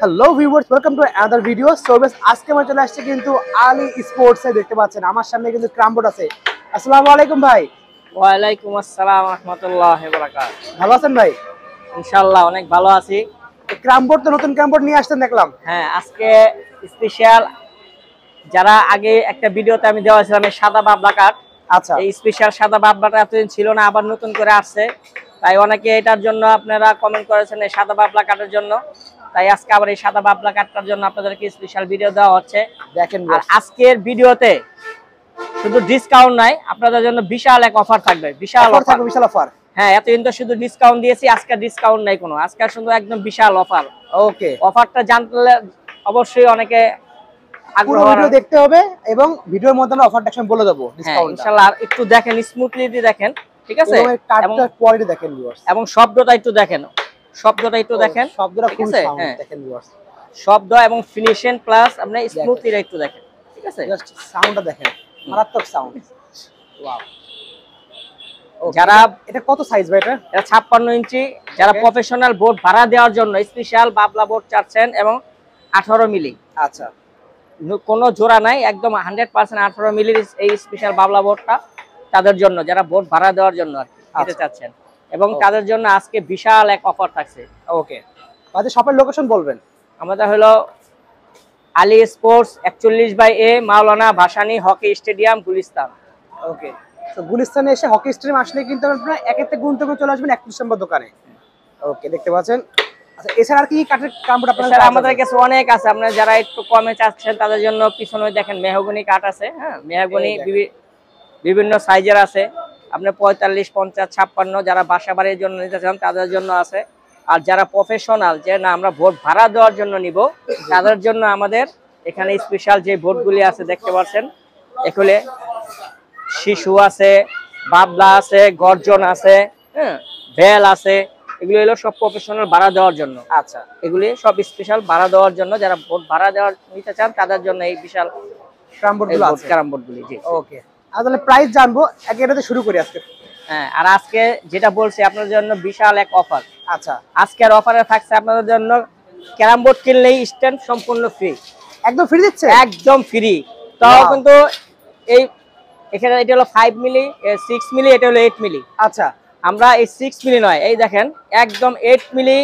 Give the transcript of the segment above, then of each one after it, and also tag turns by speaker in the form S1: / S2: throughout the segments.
S1: Hello viewers, welcome to another video. So বেশ আজকে আমরা চলে আসছি কিন্তু আলী স্পোর্টস এ। দেখতে পাচ্ছেন আমার সামনে কিন্তু ক্রামবোর্ড আছে। আসসালামু আলাইকুম ভাই।
S2: ওয়ালাইকুম আসসালাম ওয়া রাহমাতুল্লাহি ওয়া বারাকাতুহু।
S1: ভালো আছেন ভাই?
S2: ইনশাআল্লাহ অনেক ভালো আছি।
S1: ক্রামবোর্ড তো নতুন ক্রামবোর্ড নিয়ে আসছেন দেখলাম।
S2: হ্যাঁ, আজকে স্পেশাল যারা আগে একটা ভিডিওতে আমি দেওয়া ছিলাম এই সাদা বাবলা কাঠ।
S1: আচ্ছা,
S2: এই স্পেশাল সাদা বাবলাটা এতদিন ছিল না, আবার নতুন করে আসছে। তাই অনেকে এটার জন্য আপনারা কমেন্ট করেছেন এই সাদা বাবলা কাঠের জন্য। তাই আজকে আবার এই সাদা বাবলা কাঠটার জন্য আপনাদেরকে স্পেশাল ভিডিও দেওয়া হচ্ছে।
S1: দেখেন
S2: আর আজকের ভিডিওতে শুধু ডিসকাউন্ট নাই, আপনাদের জন্য বিশাল এক অফার থাকবে। বিশাল
S1: অফার।
S2: হ্যাঁ, এতদিন তো শুধু ডিসকাউন্ট দিয়েছি, আজকে ডিসকাউন্ট নাই কোনো, আজকে শুধু একদম বিশাল অফার।
S1: ওকে,
S2: অফারটা জানলে অবশ্যই অনেকে
S1: পুরো ভিডিও দেখতে হবে এবং ভিডিওর মধ্যে আমরা অফারটা একদম বলে দেব। ডিসকাউন্ট
S2: ইনশাআল্লাহ একটু দেখেন, স্মুথলি দেখেন, ঠিক আছে?
S1: এবং কাঠটার কোয়ালিটি দেখেন ভিউয়ার্স,
S2: এবং শব্দটা একটু দেখেন, শব্দটা দেখেন,
S1: শব্দটা
S2: ঠিক আছে?
S1: হ্যাঁ দেখেন ভিউয়ার্স,
S2: শব্দ এবং ফিনিশিং প্লাস আপনি স্মুথলি একটু দেখেন, ঠিক আছে?
S1: জাস্ট সাউন্ডটা দেখেন, মারাত্মক সাউন্ড। ওয়াও।
S2: যারা
S1: এটা কত সাইজ ভাই?
S2: এটা 56 ইঞ্চি। যারা প্রফেশনাল বোর্ড ভাড়া দেওয়ার জন্য স্পেশাল বাবলা বোর্ড চাচ্ছেন এবং 18 মিলি,
S1: আচ্ছা,
S2: কোনো জোড়া নাই, একদম 100% 18 মিলির এই স্পেশাল বাবলা বোর্ডটা তাদের জন্য, যারা বোর্ড ভাড়া দেওয়ার জন্য আর কি নিতে চাচ্ছেন। এবং তাদের জন্য আজকে বিশাল এক অফার থাকছে।
S1: ওকে, আমাদের শপের লোকেশন বলবেন?
S2: আমাদের হলো আলী স্পোর্টস 41/A, মাওলানা ভাসানী হকি স্টেডিয়াম, গুলিস্তান।
S1: ওকে, তো গুলিস্তানে এসে হকি স্টেডিয়াম আসলে কিন্তু আপনারা একেতে গুনতে করে চলে আসবেন 31 নম্বর দোকানে। ওকে, দেখতে পাচ্ছেন। আচ্ছা, এছাড়া আর কি কাঠের কামড় আপনাদের?
S2: আমাদের কাছে অনেক আছে। আপনারা যারা একটু কমে চাচ্ছেন তাদের জন্য পিছনে দেখেন মেহগনি কাঠ আছে। হ্যাঁ, মেহগনি বিভিন্ন সাইজের আছে। আপনি 45, 50, 56 যারা বাসা বাড়ির জন্য নিতে চান তাদের জন্য আছে। আর যারা প্রফেশনাল, যে না আমরা বোর্ড ভাড়া দেওয়ার জন্য নিব, তাদের জন্য আমাদের এখানে স্পেশাল যে বোর্ডগুলি আছে দেখতে পাচ্ছেন। এগুলো শিশু আছে, বাবলা আছে, গর্জন আছে, হ্যাঁ, বেল আছে। এগুলো হলো সব প্রফেশনাল ভাড়া দেওয়ার জন্য।
S1: আচ্ছা,
S2: এগুলি সব স্পেশাল ভাড়া দেওয়ার জন্য, যারা বোর্ড ভাড়া দেওয়ার নিতে চান তাদের জন্য এই বিশাল ক্যারামবোর্ডগুলি। জি,
S1: ওকে। আর তাহলে প্রাইস জানবো, এটাতে শুরু করি আজকে।
S2: হ্যাঁ, আর আজকে যেটা বলছি আপনাদের জন্য বিশাল এক অফার।
S1: আচ্ছা,
S2: আজকের অফারে থাকছে আপনাদের জন্য ক্যারামবোর্ড কিনলেই স্ট্যান্ড সম্পূর্ণ ফ্রি।
S1: একদম ফ্রি দিচ্ছে?
S2: একদম ফ্রি। তাও কিন্তু এই এখানে এটা হলো 5 মিলি, 6 মিলি, এটা হলো 8 মিলি।
S1: আচ্ছা,
S2: আমরা এই 6 মিলি নয়, এই দেখেন একদম 8 মিলি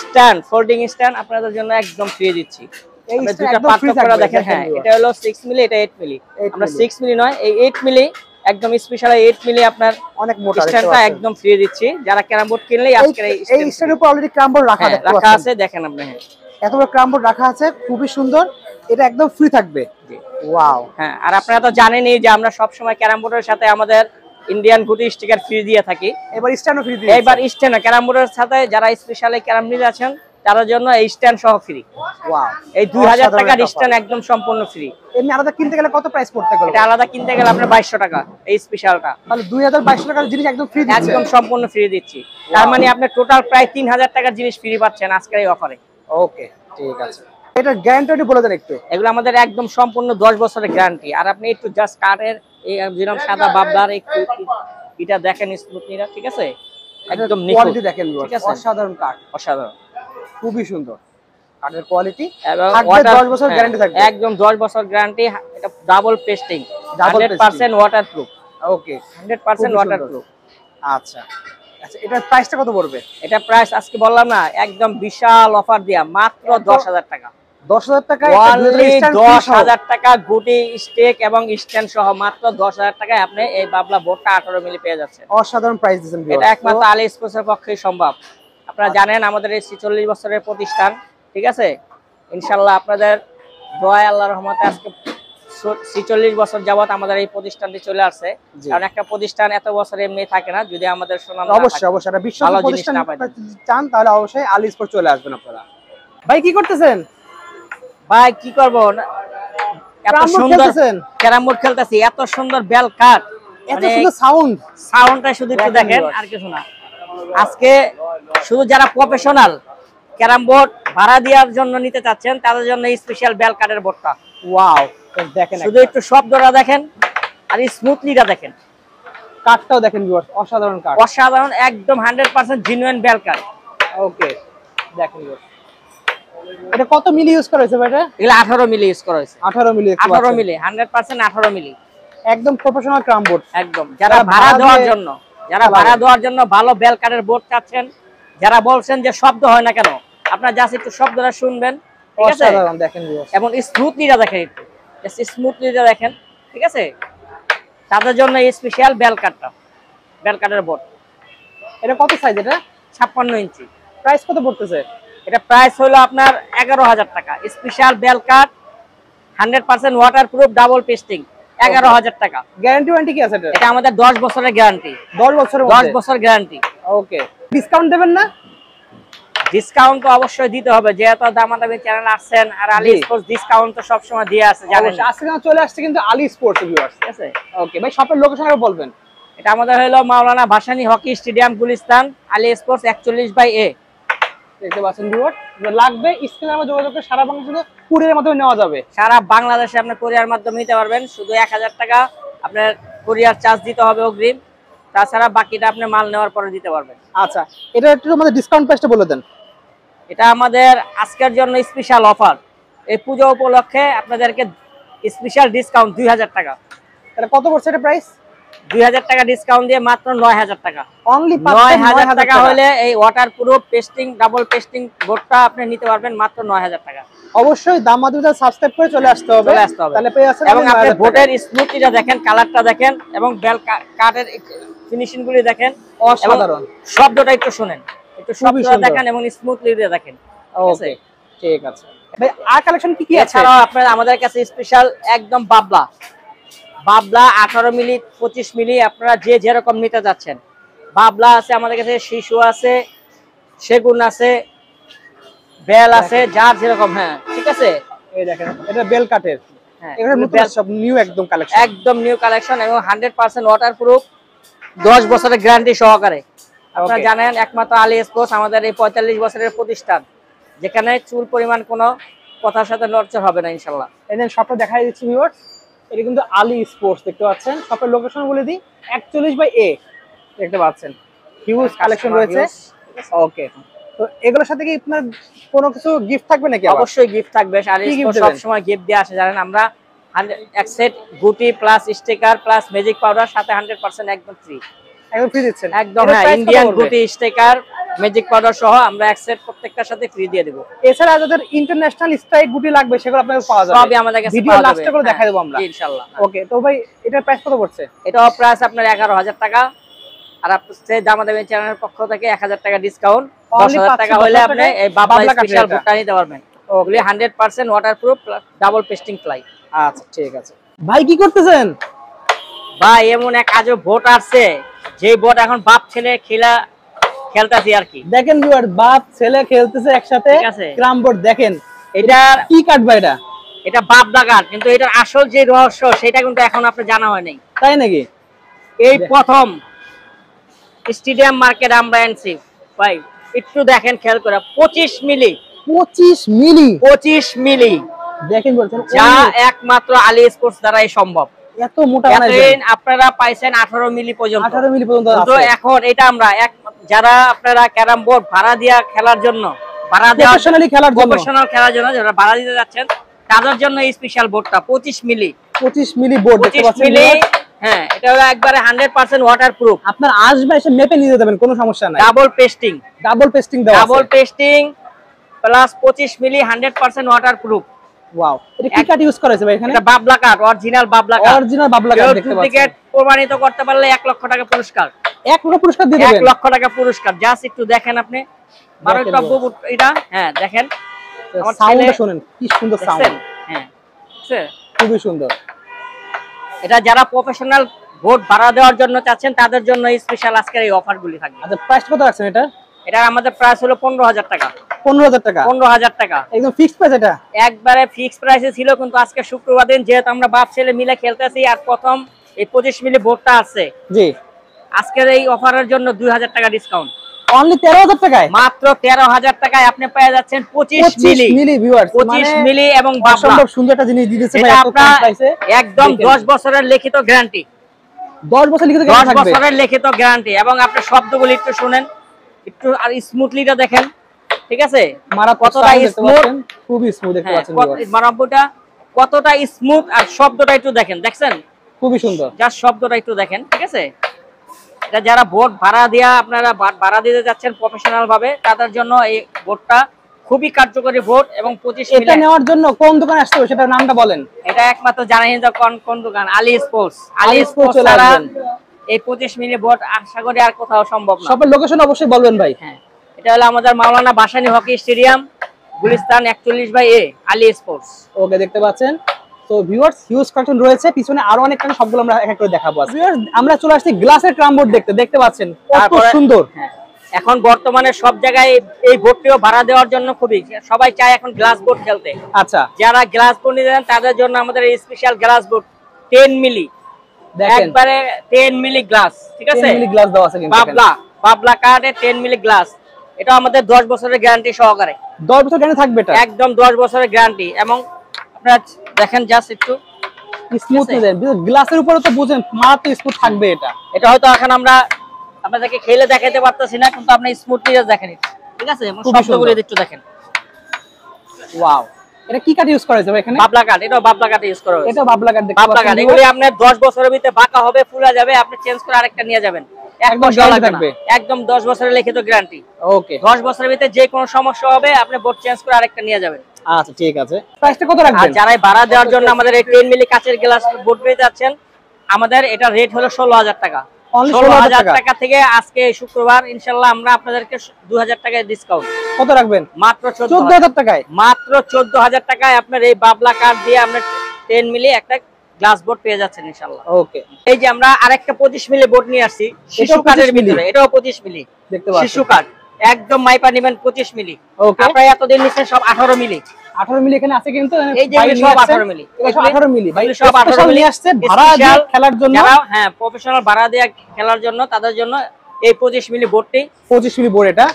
S2: স্ট্যান্ড, ফোল্ডিং স্ট্যান্ড আপনাদের জন্য একদম ফ্রি দিচ্ছি। এই দুটো পার্থক্য দেখেন। হ্যাঁ, এটা হলো 6 মিলি, এটা 8 মিলি। আমরা 6 মিলি নয়, এই 8 মিলি একদম স্পেশাল 8 মিলি আপনার
S1: অনেক মোটা
S2: স্ট্যান্ডটা একদম ফ্রি দিচ্ছি। যারা ক্যারামবোর্ড কিনলেই আজকে এই
S1: স্ট্যান্ডের উপর অলরেডি ক্রামবোর্ড রাখা
S2: আছে, দেখেন আপনি। হ্যাঁ,
S1: এত বড় ক্রামবোর্ড রাখা আছে, খুবই সুন্দর। এটা একদম ফ্রি থাকবে। ওয়াও।
S2: হ্যাঁ, আর আপনারা তো জানেনই যে আমরা সব সময় ক্যারামবোর্ডের সাথে আমাদের ইন্ডিয়ান গুটি স্টিকার ফ্রি দিয়ে থাকি।
S1: এবার স্ট্যান্ডও ফ্রি দিয়ে,
S2: এবার স্ট্যান্ড ক্যারামবোর্ডের সাথে যারা স্পেশালি ক্যারাম নিতে আছেন তাদের জন্য এই স্ট্যান্ড সহ ফ্রি।
S1: ওয়াও,
S2: এই 2000 টাকার স্ট্যান্ড একদম সম্পূর্ণ ফ্রি।
S1: এমনি আলাদা কিনতে গেলে কত প্রাইস পড়তে গেল?
S2: এটা আলাদা কিনতে গেলে আপনার 2200 টাকা এই স্পেশালটা।
S1: তাহলে 2200 টাকার জিনিস একদম ফ্রি দিচ্ছেন?
S2: একদম সম্পূর্ণ ফ্রি দিচ্ছি। তার মানে আপনি টোটাল প্রায় 3000 টাকার জিনিস ফ্রি পাচ্ছেন আজকের এই অফারে।
S1: ওকে, ঠিক আছে। এটা গ্যারান্টি বলে দেন একটু।
S2: এগুলো আমাদের একদম সম্পূর্ণ 10 বছরের গ্যারান্টি। আর আপনি একটু জাস্ট কাঠের এই যেরকম সাদা বাবলার একটু এটা দেখেন স্মুথনিটা, ঠিক আছে? একদম
S1: কোয়ালিটি দেখেন, অসাধারণ কাঠ,
S2: অসাধারণ,
S1: খুবই সুন্দর কাঠের কোয়ালিটি।
S2: এবং
S1: 10 বছর গ্যারান্টি থাকবে,
S2: একদম 10 বছর গ্যারান্টি। এটা ডাবল পেস্টিং, 100% ওয়াটারপ্রুফ।
S1: ওকে,
S2: 100% ওয়াটারপ্রুফ।
S1: আচ্ছা আচ্ছা, এটার প্রাইসটা কত পড়বে?
S2: এটা প্রাইস আজকে বললাম না, একদম বিশাল অফার দিয়া মাত্র 10,000 টাকা।
S1: 10,000 টাকা,
S2: 10,000 টাকা গুটি স্টেক এবং স্ট্যান্ড সহ মাত্র 10,000 টাকায় আপনি এই বাবলা বোর্ডটা 18 মিলি পেয়ে যাচ্ছেন।
S1: অসাধারণ প্রাইস দিয়েছেন।
S2: এটা একমাত্র আলী স্পোর্টসের পক্ষেই সম্ভব। আপনারা জানেন আমাদের এই 46 বছরের প্রতিষ্ঠান, ঠিক আছে? ইনশাআল্লাহ আপনাদের দোয়ায় আল্লাহর রহমতে আজকে 46 বছর যাবত আমাদের এই প্রতিষ্ঠানটি চলে আসছে। কারণ একটা প্রতিষ্ঠান এত বছর এমনি থাকে না, যদি আমাদের সুনাম
S1: অবশ্যই একটা বিশ্বস্ত প্রতিষ্ঠান চান তাহলে অবশ্যই আলী স্পোর্টস চলে আসবেন আপনারা। ভাই কি করতেছেন?
S2: ভাই কি করব, এত সুন্দর ক্যারামবোর্ড খেলতেছি, এত সুন্দর বেল কাট,
S1: এত সুন্দর সাউন্ডটা
S2: শুধু একটু দেখেন, আর কিছু না। আজকে শুধু যারা প্রফেশনাল ক্যারামবোর্ড ভাড়া দেওয়ার জন্য নিতে চাচ্ছেন তাদের জন্য স্পেশাল বেল কাটের বোর্ডটা।
S1: ওয়াও, দেখেন
S2: শুধু একটু শব্দটা দেখেন আর স্মুথলিটা দেখেন,
S1: কাঠটাও দেখেন ভিউয়ার্স, অসাধারণ কাঠ,
S2: অসাধারণ, একদম 100% জেনুইন বেল কাট।
S1: ওকে, দেখেন ভিউয়ার্স, এটা কত মিলি ইউজ করা হয়েছে ভাই? এটা
S2: এগুলো 18 মিলি ইউজ করা হয়েছে।
S1: 18 মিলি।
S2: 18 মিলি 100% 18 মিলি,
S1: একদম প্রফেশনাল ক্রাম বোর্ড।
S2: একদম। যারা ভাড়া দেওয়ার জন্য, যারা ভাড়া দেওয়ার জন্য ভালো বেল কাটের বোর্ড চাচ্ছেন, যারা বলছেন যে শব্দ হয় না কেন, আপনারা জাস্ট একটু শব্দটা শুনবেন, ঠিক আছে?
S1: অসাধারণ দেখেন ভিউয়ার্স,
S2: এবং স্মুথলিটা দেখেন, একটু জাস্ট স্মুথলিটা দেখেন, ঠিক আছে? তাদের জন্য এই স্পেশাল বেল কাটটা, বেল কাটের বোর্ড।
S1: এটা কত সাইজ? এটা
S2: 56 ইঞ্চি।
S1: প্রাইস কত পড়তেছে?
S2: এটা প্রাইস হলো আপনার 11,000 টাকা। স্পেশাল বেল কাট 100% ওয়াটারপ্রুফ ডাবল পেস্টিং, 11,000 টাকা।
S1: গ্যারান্টি ওয়ারেন্টি কি আছে এটা?
S2: এটা আমাদের 10 বছরের গ্যারান্টি।
S1: 10 বছরের
S2: 10 বছর গ্যারান্টি।
S1: ওকে, ডিসকাউন্ট দেবেন না?
S2: ডিসকাউন্ট তো অবশ্যই দিতে হবে, যেহেতু দামাদামি চ্যানেল আসছেন, আর আলী স্পোর্টস ডিসকাউন্ট তো সব সময় দিয়ে আছে, জানেন।
S1: আজকে চলে আসছে কিন্তু আলী স্পোর্টস ভিউয়ার্স, ঠিক আছে? ওকে ভাই, শপের লোকেশন আরো বলবেন।
S2: এটা আমাদের হলো Maulana Bhasani hockey stadium, Gulistan, Ali sports 41/A।
S1: দেখতে পাচ্ছেন ভিউয়ার্স, লাগবে স্ক্রিনে আমরা যোগাযোগ করে সারা বাংলাদেশে কুরিয়ারের মাধ্যমে নেওয়া যাবে।
S2: সারা বাংলাদেশে আপনি কুরিয়ার মাধ্যমে নিতে পারবেন। শুধু 1000 টাকা আপনার কুরিয়ার চার্জ দিতে হবে অগ্রিম, তাছাড়া বাকিটা আপনি মাল নেওয়ার পরে দিতে পারবেন।
S1: আচ্ছা, এটা একটু আমাদের ডিসকাউন্ট প্রাইসটা বলে দেন।
S2: এটা আমাদের আজকের জন্য স্পেশাল অফার, এই পূজা উপলক্ষে আপনাদেরকে স্পেশাল ডিসকাউন্ট 2000 টাকা।
S1: তাহলে কত পড়ছে এটা প্রাইস?
S2: 2000 টাকা ডিসকাউন্ট দিয়ে মাত্র 9000 টাকা।
S1: অনলি
S2: 9000 টাকা হলে এই ওয়াটারপ্রুফ পেস্টিং ডাবল পেস্টিং বোর্ডটা আপনি নিতে পারবেন মাত্র 9000 টাকা।
S1: অবশ্যই দামাদামিটা সাবস্ক্রাইব করে চলে আসতে হবে, তাহলে পেয়ে যাচ্ছেন।
S2: এবং আপনি বোর্ডের স্মুথলিটা দেখেন, কালারটা দেখেন, এবং বেল কাটের ফিনিশিং গুলি দেখেন,
S1: অসাধারণ।
S2: শব্দটা একটু শুনেন, একটু শব্দটা দেখেন এবং স্মুথলিটা দেখেন।
S1: ওকে, ঠিক আছে ভাই। আর কালেকশন কি কি আছে?
S2: এছাড়াও আপনার আমাদের কাছে স্পেশাল একদম বাবলা 18 মিলি 25 মিলি আপনারা যে যেরকম নিতে যাচ্ছেন, বাবলা আছে আমাদের কাছে, শিশু আছে, সেগুন আছে, বেল আছে, যার যেরকম। হ্যাঁ, ঠিক আছে।
S1: এই দেখেন, এটা বেল কাটের।
S2: হ্যাঁ,
S1: এগুলো নতুন সব নিউ একদম কালেকশন,
S2: একদম নিউ কালেকশন, এবং 100% ওয়াটারপ্রুফ, 10 বছরের গ্যারান্টি সহকারে। আপনারা জানেন একমাত্র আলী স্পোর্টস আমাদের এই 45 বছরের প্রতিষ্ঠান, যেখানে চুল পরিমাণ কোনো কথার সাথে নড়চড় হবে না ইনশাআল্লাহ।
S1: এখানে শপটা দেখাই দিচ্ছি ভিউয়ার্স, এটা কিন্তু আলী স্পোর্টস, দেখতে পাচ্ছেন। শপের লোকেশন বলে দিই, 41/A, দেখতে পাচ্ছেন। হিউজ কালেকশন রয়েছে। ওকে, তো এগুলোর সাথে কি আপনার কোনো কিছু গিফট থাকবে নাকি?
S2: অবশ্যই গিফট থাকবে। আলী স্পোর্টস সব সময় গিফট দিয়ে আসে, জানেন। আমরা এক সেট গুটি plus sticker plus magic powder সাথে 100% একদম ফ্রি,
S1: একদম ফ্রি দিচ্ছেন
S2: একদম। হ্যাঁ, ইন্ডিয়ান গুটি স্টিকার ম্যাজিক পাউডার সহ আমরা এক সেট প্রত্যেকটার সাথে ফ্রি দিয়ে দেব।
S1: এছাড়া যাদের ইন্টারন্যাশনাল স্ট্রাইক গুটি লাগবে সেগুলো আপনাদের পাওয়া যাবে,
S2: সবই আমাদের কাছে
S1: ভিডিও লাস্টে করে দেখাই দেব আমরা
S2: ইনশাআল্লাহ।
S1: ওকে, তো ভাই এটার প্রাইস কত পড়ছে?
S2: এটাও প্রাইস আপনার 11,000 টাকা, আর আপনাদের দামাদামি চ্যানেলের পক্ষ থেকে 1000 টাকা ডিসকাউন্ট, 10,000 টাকা হলে আপনি এই বাবলা স্পেশাল বোর্ডটা নিতে পারবেন। ওগুলি 100% ওয়াটারপ্রুফ ডাবল পেস্টিং ফ্লাই।
S1: আচ্ছা, ঠিক আছে ভাই। কি করতেছেন
S2: ভাই? এমন এক আজব বোট আসছে, যে বোট এখন বাপ ছেলে খেলতেছি আর কি।
S1: দেখেন ভিউয়ার, বাপ ছেলে খেলতেছে একসাথে ক্রাম বোর্ড। দেখেন
S2: এটা
S1: কি কাটবা?
S2: এটা বাবলা কাঠ, কিন্তু এটার আসল যে রহস্য সেটা কিন্তু এখন আপনি জানা হয় নাই।
S1: তাই নাকি?
S2: এই প্রথম স্টেডিয়াম মার্কেট আমরা আনছি ভাই, একটু দেখেন খেয়াল করে। 25 মিলি
S1: 25 মিলি
S2: 25 মিলি
S1: দেখেন বলছেন,
S2: যা একমাত্র আলী স্পোর্টস দ্বারাই সম্ভব।
S1: এত মোটা বানাইছেন।
S2: আপনারা পাইছেন 18 মিলি পর্যন্ত,
S1: 18 মিলি পর্যন্ত
S2: তো
S1: আছে।
S2: এখন এটা আমরা যারা আপনারা ক্যারাম বোর্ড ভাড়া দিয়া খেলার জন্য, ভাড়া দেওয়া
S1: প্রফেশনালি
S2: প্রফেশনাল খেলার জন্য যারা ভাড়া দিতে যাচ্ছেন, তাদের জন্য এই স্পেশাল বোর্ডটা 25 মিলি
S1: 25 মিলি বোর্ড দেখতে পাচ্ছেন।
S2: হ্যাঁ, এটা হলো একবারে 100% ওয়াটারপ্রুফ।
S1: আপনার আসবে এসে মেপে নিয়ে যাবেন, কোনো সমস্যা নাই।
S2: ডাবল পেস্টিং
S1: দেওয়া আছে,
S2: ডাবল পেস্টিং প্লাস 25 মিলি 100% ওয়াটারপ্রুফ।
S1: ওয়াও, এটা কি কাট ইউজ করেছে ভাই এখানে?
S2: এটা বাবলা কাঠ, অরিজিনাল বাবলা কাঠ।
S1: অরিজিনাল বাবলা কাঠ দেখতে পাচ্ছেন।
S2: ডুপ্লিকেট প্রমাণিত করতে পারলে 1 লক্ষ টাকা পুরস্কার।
S1: 1 লক্ষ পুরস্কার দিয়ে দিবেন?
S2: 1 লক্ষ টাকা পুরস্কার। জাস্ট একটু দেখেন আপনি 12 টপ বুট এটা। হ্যাঁ, দেখেন
S1: আমার সাউন্ডটা শুনেন, কি সুন্দর সাউন্ড।
S2: হ্যাঁ,
S1: খুবই সুন্দর।
S2: এটা যারা প্রফেশনাল বোর্ড ভাড়া দেওয়ার জন্য চাচ্ছেন, তাদের জন্য স্পেশাল আজকের এই অফারগুলি থাকবে।
S1: আচ্ছা, প্রাইস কত রাখছেন এটা?
S2: এটা আমাদের প্রাইস হলো 15,000 টাকা।
S1: 15,000 টাকা?
S2: 15,000 টাকা
S1: একদম ফিক্সড প্রাইস। এটা
S2: একবারে ফিক্সড প্রাইসে ছিল, কিন্তু আজকে শুক্রবার দিন, যেহেতু আমরা বাপ ছেলে মিলে খেলতেছি, আর প্রথম এই 25 মিলি বোর্ডটা আছে,
S1: জি,
S2: আজকের এই অফারের জন্য 2000 টাকা ডিসকাউন্ট।
S1: অনলি 13,000 টাকায়,
S2: মাত্র 13,000 টাকায় আপনি পেয়ে যাচ্ছেন 25 মিলি ভিউয়ার্স, 25 মিলি এবং
S1: অসম্ভব সুন্দর একটা জিনিস দিতেছে ভাই এত কম প্রাইসে।
S2: একদম 10 বছরের লিখিত গ্যারান্টি,
S1: 10 বছর লিখিত গ্যারান্টি থাকবে।
S2: 10 বছরের লিখিত গ্যারান্টি। এবং আপনি শব্দগুলি একটু শুনেন, একটু আর স্মুথলিটা দেখেন, ঠিক আছে
S1: কতটা স্মুথ, খুবই স্মুথ দেখতে পাচ্ছেন
S2: মারাব্বুটা কতটা স্মুথ, আর শব্দটা একটু দেখেন, দেখছেন
S1: খুবই সুন্দর,
S2: জাস্ট শব্দটা একটু দেখেন। ঠিক আছে, এটা যারা বোট ভাড়া দিয়া আপনারা ভাড়া দিতে যাচ্ছেন প্রফেশনাল ভাবে, তাদের জন্য এই বোটটা খুবই কার্যকরী বোট। এবং 25 মিলি
S1: এটা নেওয়ার জন্য কোন দোকানে আসতে হবে সেটার নামটা বলেন।
S2: এটা একমাত্র জানেন তো কোন দোকান, আলী স্পোর্টস।
S1: আলী স্পোর্টস চলে আসবেন।
S2: এই 25 মিলি বোট আশা করি আর কোথাও সম্ভব না।
S1: সবার লোকেশন অবশ্যই বলবেন ভাই।
S2: হ্যাঁ, এটা হলো আমাদের Maulana Bhasani hockey stadium, Gulistan 41/A, Ali sports.
S1: Okay, দেখতে পাচ্ছেন। তো ভিউয়ার্স, হিউজ কালেকশন রয়েছে, পিছনে আরো অনেক কালেকশন, সবগুলো আমরা এক এক করে দেখাবো। ভিউয়ার্স, আমরা চলে আসছি গ্লাসের ক্রাম বোর্ড দেখতে পাচ্ছেন কত সুন্দর।
S2: হ্যাঁ, এখন বর্তমানে সব জায়গায় এই বোর্ডটিও ভাড়া দেওয়ার জন্য খুবই সবাই চায় এখন গ্লাস বোর্ড খেলতে।
S1: আচ্ছা,
S2: যারা গ্লাস বোর্ড নিতে চান তাদের জন্য আমাদের এই স্পেশাল গ্লাস বোর্ড 10 মিলি, একবারে 10 মিলি গ্লাস। ঠিক আছে,
S1: 10 মিলি গ্লাস দেওয়া আছে কিন্তু
S2: বাবলা কার্ডে 10 মিলি গ্লাস। এটা আমাদের 10 বছরের গ্যারান্টি সহকারে।
S1: 10 বছর গ্যারান্টি থাকবে এটা,
S2: একদম 10 বছরের গ্যারান্টি। এবং আপনারা দেখেন জাস্ট একটু
S1: স্মুথ দেন, গ্লাসের উপরে তো বুঝেন মারাত্মক স্মুথ থাকবে এটা।
S2: এটা হয়তো এখন আমরা আপনাদেরকে খেলে দেখাতে পারতেছি না, কিন্তু আপনি স্মুথলি দেখেন। ঠিক আছে, শব্দগুলো একটু দেখেন।
S1: ওয়াও, এটা কি কাঠ ইউজ করা হয়েছে এখানে?
S2: বাবলা কাঠ, এটা বাবলা কাঠ ইউজ করা হয়েছে।
S1: এটা বাবলা কাঠ,
S2: বাবলা কাঠ এগুলি আপনার 10 বছরের ভিতরে বাঁকা হবে, ফুলা যাবে, আপনি চেঞ্জ করে আরেকটা নিয়ে যাবেন,
S1: একদম গ্যারান্টি থাকবে।
S2: একদম 10 বছরের লিখিত গ্যারান্টি।
S1: ওকে,
S2: 10 বছরের ভিতরে যে কোনো সমস্যা হবে আপনি বোর্ড চেঞ্জ করে আরেকটা নিয়ে যাবেন।
S1: আচ্ছা, ঠিক আছে। প্রাইসটা কত রাখবেন?
S2: আর যারা ভাড়া দেওয়ার জন্য আমাদের এই 10 মিলি কাচের গ্লাস বোর্ড পেয়ে যাচ্ছেন, আমাদের এটা রেট হলো 16,000 টাকা। 16,000 টাকা থেকে আজকে শুক্রবার ইনশাআল্লাহ আমরা আপনাদেরকে 2,000 টাকায় ডিসকাউন্ট।
S1: কত রাখবেন?
S2: মাত্র
S1: 14,000 টাকায়।
S2: মাত্র 14,000 টাকায় আপনার এই বাবলা কাঠ দিয়ে আমরা 10 মিলি একটা গ্লাস বোর্ড পেয়ে যাচ্ছেন ইনশাআল্লাহ।
S1: ওকে,
S2: এই যে আমরা আরেকটা 25 মিলি বোর্ড নিয়ে আসছি শিশু কাঠের ভিতরে, এটাও 25 মিলি
S1: দেখতে পাচ্ছেন,
S2: শিশু কাঠ একদম মাইপা নেবেন 25 মিলি।
S1: ওকে,
S2: আপনারা এতদিন নিছেন সব 18 মিলি।
S1: 18 মিলি এখানে আছে কিন্তু,
S2: এই যে সব 18 মিলি,
S1: এটা সব 18 মিলি ভাই,
S2: সব 18 মিলি
S1: আসছে ভাড়া দিয়ে খেলার জন্য।
S2: যারা হ্যাঁ প্রফেশনাল ভাড়া দিয়ে খেলার জন্য, তাদের জন্য এই 25 মিলি বোর্ডটি।
S1: 25 মিলি বোর্ড, এটা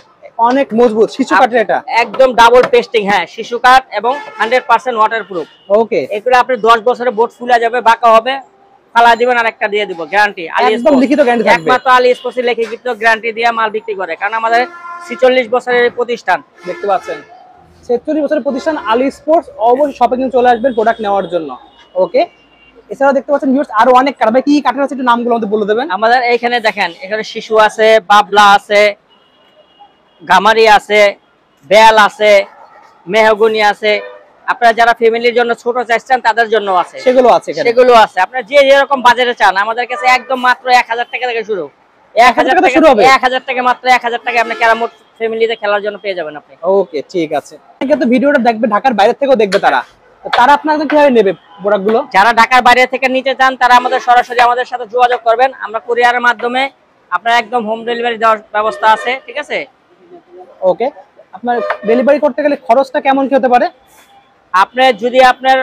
S1: অনেক মজবুত শিশু কাঠের, এটা
S2: একদম ডাবল পেস্টিং। হ্যাঁ, শিশু কাঠ এবং 100% ওয়াটারপ্রুফ।
S1: ওকে,
S2: এগুলো আপনি 10 বছরের বোর্ড ফুলা যাবে, বাঁকা হবে, ফালা দিবেন আর একটা দিয়ে দিব, গ্যারান্টি।
S1: একদম লিখিত গ্যারান্টি থাকবে।
S2: একমাত্র আলী স্পোর্টস লিখিত গ্যারান্টি দিয়ে মাল বিক্রি করে, কারণ আমাদের 46 বছরের প্রতিষ্ঠান।
S1: দেখতে পাচ্ছেন 46 বছরের প্রতিষ্ঠান আলী স্পোর্টস। অবশ্যই শপে কিন্তু চলে আসবেন প্রোডাক্ট নেওয়ার জন্য। ওকে, এছাড়া দেখতে পাচ্ছেন ভিউয়ার্স আরো অনেক কাঠ। ভাই কি কাঠের আছে একটু নামগুলো আমাদের বলে দেবেন।
S2: আমাদের এইখানে দেখেন, এখানে শিশু আছে, বাবলা আছে, গামারি আছে, বেল আছে, মেহগনি আছে। আপনারা যারা ফ্যামিলির জন্য ছোট চাইছেন তাদের জন্য আছে,
S1: সেগুলো আছে।
S2: আপনারা যে যেরকম বাজারে চান আমাদের কাছে একদম মাত্র 1000 টাকা থেকে শুরু। 1000 টাকা শুরু হবে, 1000 টাকা, মাত্র 1000 টাকা আপনি ক্যারাম বোর্ড ফ্যামিলিতে খেলার জন্য পেয়ে যাবেন আপনি।
S1: ওকে, ঠিক আছে। কিন্তু ভিডিওটা দেখবে ঢাকার বাইরে থেকেও দেখবে, তারা আপনাদের কিভাবে নেবে প্রোডাক্টগুলো?
S2: যারা ঢাকার বাইরে থেকে নিতে চান তারা আমাদের সরাসরি আমাদের সাথে যোগাযোগ করবেন, আমরা কুরিয়ারের মাধ্যমে আপনার একদম হোম ডেলিভারি দেওয়ার ব্যবস্থা আছে। ঠিক আছে,
S1: ওকে। আপনার ডেলিভারি করতে গেলে খরচটা কেমন কি হতে পারে?
S2: আপনি যদি আপনার